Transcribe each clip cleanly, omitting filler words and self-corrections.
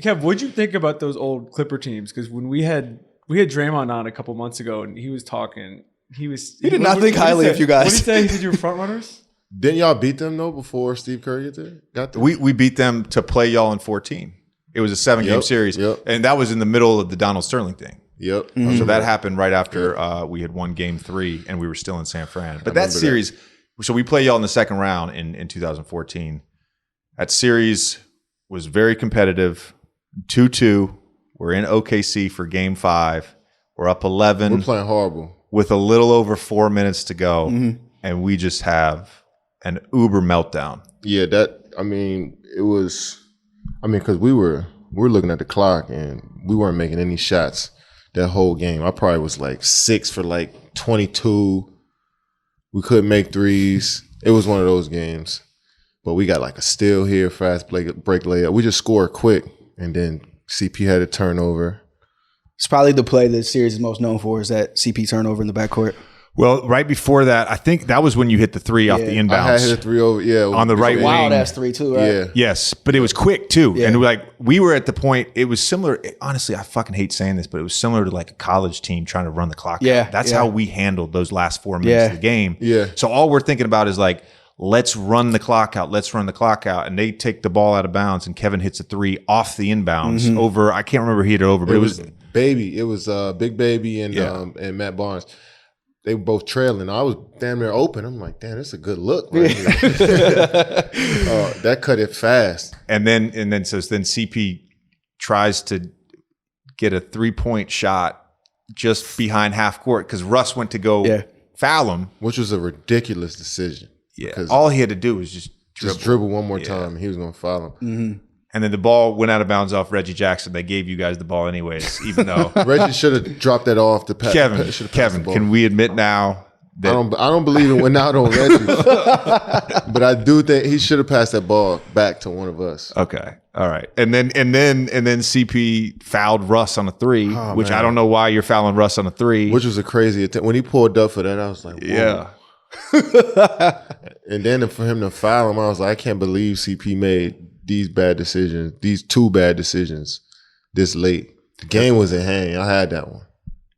Kev, what'd you think about those old Clipper teams? Because when we had Draymond on a couple months ago, and he was talking, he did not think highly of you guys. What did he say? He said you were front runners. Didn't y'all beat them though before Steve Kerr got there? We beat them to play y'all in 14. It was a 7-game series, and that was in the middle of the Donald Sterling thing. Yep. Mm-hmm. So that happened right after we had won Game 3, and we were still in San Fran. But that series, so we play y'all in the second round in 2014. That series was very competitive, 2-2. We're in OKC for Game 5. We're up 11. We're playing horrible with a little over 4 minutes to go, and we just have an uber meltdown. Yeah, because we're looking at the clock and we weren't making any shots that whole game. I probably was like 6 for like 22. We couldn't make threes. It was one of those games. But we got like a steal here, fast break layup. We just scored quick, and then CP had a turnover. It's probably the play that the series is most known for is that CP turnover in the backcourt. Well, right before that, I think that was when you hit the 3 off the inbounds. I had hit a 3 over, on the right wing. Wild ass 3 too, right? Yeah. Yes, but it was quick too. Yeah. And we were at the point, it was similar. Honestly, I fucking hate saying this, but it was similar to like a college team trying to run the clock out. That's how we handled those last 4 minutes of the game. Yeah. So all we're thinking about is like, let's run the clock out. Let's run the clock out. And they take the ball out of bounds, and Kevin hits a 3 off the inbounds over. I can't remember who hit it over, but it was Baby. It was Big Baby and Matt Barnes. They were both trailing. I was damn near open. I'm like, damn, that's a good look right here. That cut it fast. And then CP tries to get a 3-point shot just behind half court because Russ went to go foul him, which was a ridiculous decision. Yeah, all he had to do was just dribble one more time, and he was going to foul him. Mm-hmm. And then the ball went out of bounds off Reggie Jackson. They gave you guys the ball anyways, even though Reggie should have dropped that off to Kevin, can we admit now that I don't believe it went out on Reggie, but I do think he should have passed that ball back to one of us. Okay, all right, and then CP fouled Russ on a 3, which man. I don't know why you're fouling Russ on a 3, which was a crazy attempt. When he pulled up for that, I was like, whoa. Yeah. And then for him to foul him, I was like, I can't believe CP made these 2 bad decisions this late. The game was in hand. I had that one.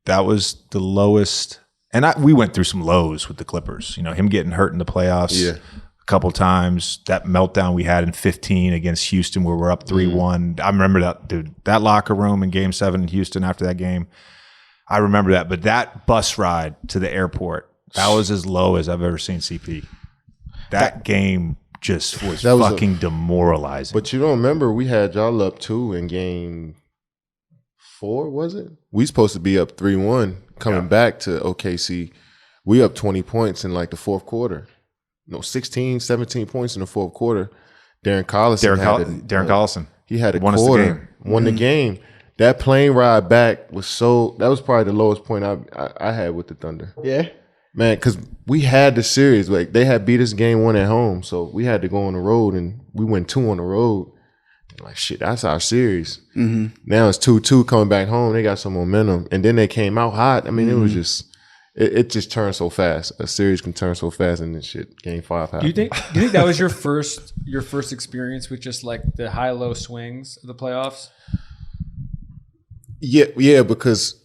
That was the lowest. And we went through some lows with the Clippers. You know, him getting hurt in the playoffs a couple times. That meltdown we had in 15 against Houston where we're up 3-1. I remember that, dude. That locker room in Game 7 in Houston after that game. I remember that. But that bus ride to the airport, that was as low as I've ever seen CP. That game just was fucking demoralizing. But you don't remember we had y'all up 2 in Game 4, was it? We supposed to be up 3-1 coming back to OKC. We up 20 points in like the fourth quarter. No, 16, 17 points in the fourth quarter. Darren Collison. He had a quarter. Won the game. That plane ride back was that was probably the lowest point I had with the Thunder. Yeah. Man, because we had the series. Like they had beat us Game 1 at home. So we had to go on the road, and we went 2 on the road. Like, shit, that's our series. Mm-hmm. Now it's 2-2 coming back home. They got some momentum. And then they came out hot. I mean, it was just, it just turned so fast. A series can turn so fast, and then shit, Game 5 happened. Do you think that was your first experience with just like the high-low swings of the playoffs? Yeah, because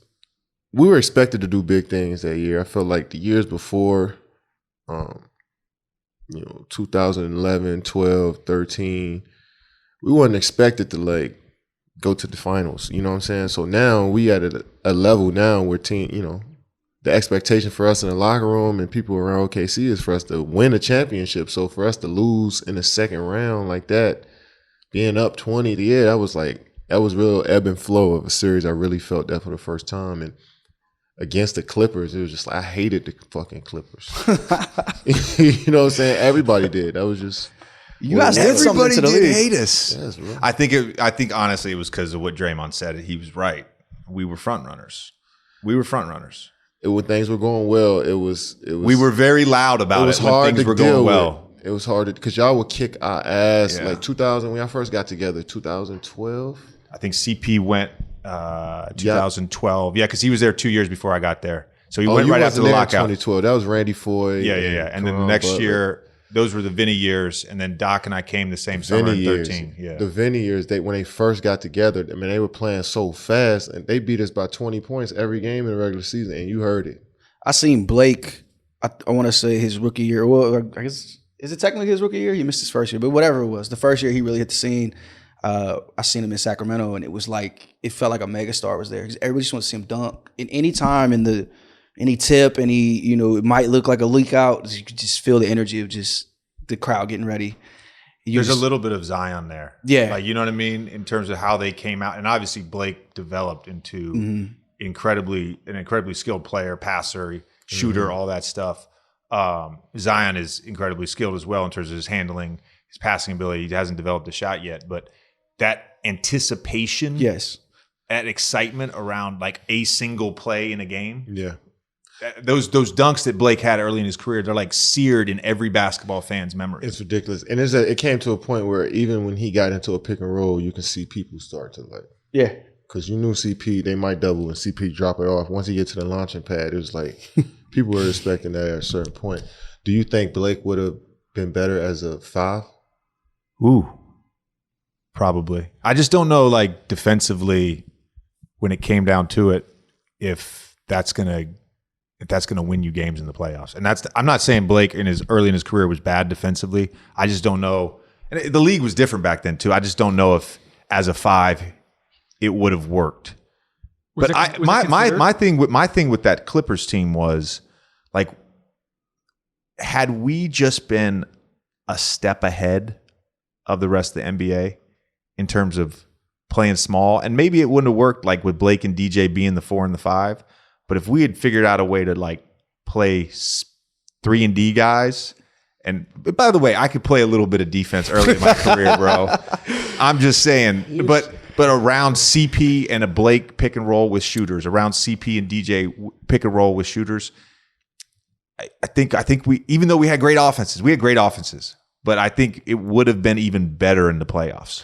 we were expected to do big things that year. I felt like the years before, 2011, 12, 13, we wasn't expected to like go to the finals. You know what I'm saying? So now we at a level now where the expectation for us in the locker room and people around OKC is for us to win a championship. So for us to lose in the second round like that, being up 20, that was real ebb and flow of a series. I really felt that for the first time. And against the Clippers, it was just like, I hated the fucking Clippers. You know what I'm saying? Everybody did. That was just... You guys did something to the league. Hate us. Yes, right. I think honestly it was because of what Draymond said. He was right. We were front runners. When things were going well, it was. We were very loud about it. Was hard when things to were going well. It was hard because y'all would kick our ass like 2000 when y'all first got together. 2012. I think CP went 2012. Yeah, because he was there 2 years before I got there. So he went right after the lockout. 2012. That was Randy Foy. Yeah. And then the next year. those were the Vinny years, and then Doc and I came the same summer in 13. Yeah, The Vinny years, when they first got together, I mean, they were playing so fast, and they beat us by 20 points every game in the regular season, and you heard it. I seen Blake. I want to say his rookie year. Well, I guess is it technically his rookie year? He missed his first year, but whatever it was, the first year he really hit the scene. I seen him in Sacramento, and it was like it felt like a megastar was there. Everybody just wants to see him dunk. And any time any tip, it might look like a leak out. You could just feel the energy of just the crowd getting ready. There's a little bit of Zion there. Yeah. Like, you know what I mean? In terms of how they came out. And obviously Blake developed into an incredibly skilled player, passer, shooter, all that stuff. Zion is incredibly skilled as well in terms of his handling, his passing ability. He hasn't developed a shot yet, but that anticipation, yes, that excitement around like a single play in a game. Yeah. Those dunks that Blake had early in his career, they're like seared in every basketball fan's memory. It's ridiculous. And it came to a point where even when he got into a pick and roll, you can see people start to like. Yeah. Because you knew CP, they might double and CP drop it off. Once he get to the launching pad, it was like people were expecting that at a certain point. Do you think Blake would have been better as a 5? Ooh, probably. I just don't know, like, defensively, when it came down to it, if that's gonna win you games in the playoffs. And I'm not saying Blake early in his career was bad defensively. I just don't know. And the league was different back then too. I just don't know if as a 5 it would have worked. But my thing with that Clippers team was like, had we just been a step ahead of the rest of the NBA in terms of playing small, and maybe it wouldn't have worked like with Blake and DJ being the 4 and the 5. But if we had figured out a way to like play 3 and D guys, and by the way, I could play a little bit of defense early in my career, bro. I'm just saying, but around CP and a Blake pick and roll with shooters, around CP and DJ pick and roll with shooters, I think we, even though we had great offenses, but I think it would have been even better in the playoffs.